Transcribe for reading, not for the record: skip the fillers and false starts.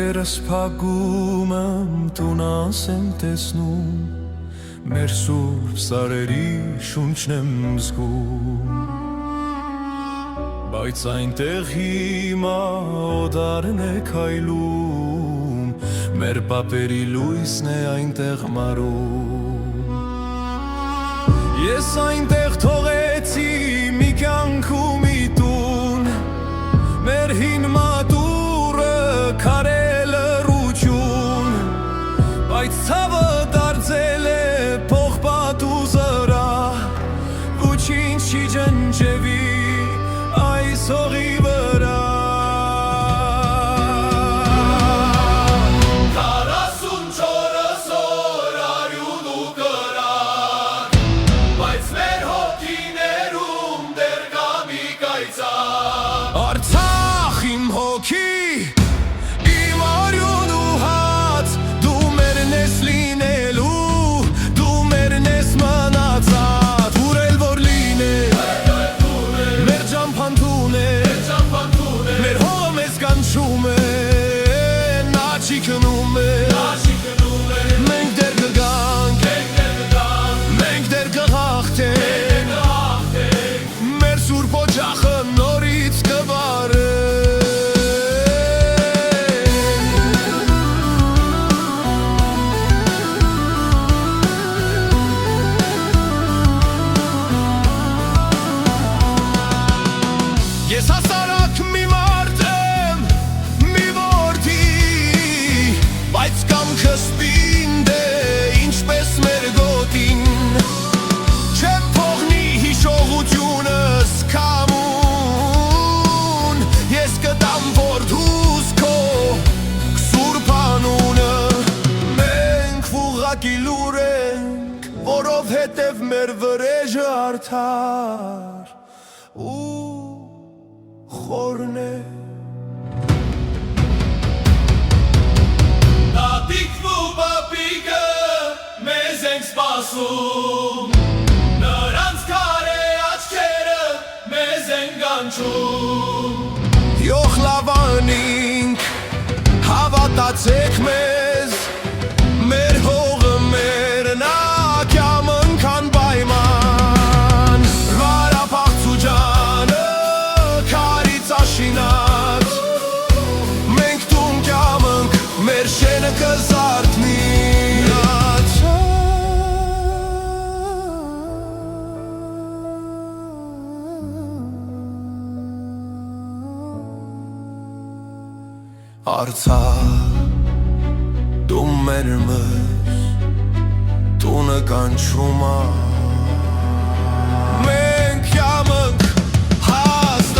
Սերս փակում եմ տունաս եմ տեսնում Մեր սուրբ սարերի շունչն եմ զգում Բայց այնտեղ հիմա օդարն է քայլում Մեր պապերի լույսն է այնտեղ մարում Ես այնտեղ թողեցի մի կյանք ու մի տուն Մեր հին մատուրը քարե լռություն Բայց ցավը դարձել է փողպատ ու զրահ Ոչինչ չի ջնջվի այս հողի վրա Արցախ իմ հոգի, իմ արյուն ու հաց Դու մերն ես լինելու, դու մերն ես մնացած Ուր էլ որ լիներ, մեր ճամփան է Մեր հողը մեզ կանչում է, նա չի քնում է Մենք դեր կգանք, մենք դեր կհաղթենք Մեր սուրբ օջախը նորից Ես հասարակ մի մարդ եմ, մի որդի Բայց կամքս պինդ է, ինչպես մեր գոտին Չեմ փողնի հիշողությունս կամուն Ես կտամ որդուս քո սուրբ անունը Մենք ուղղակի լուր ենք, որովհետև մեր վրեժը արդար Խորն է Տատիկն ու պապիկը մեզ ենք սպասում Նրանց քարե աչքերը մեզ են կանչում Յոխ լավանինք հավատացեք մեզ Մեր հողը մերն ա կյամն քան պայման Վարապաղցու ջանը Շինած Մենք տուն կյամնք մեր շենը կզարդնի Արցախ դու մեր մս տունը կանչում ա Մենք կյամնք Hasta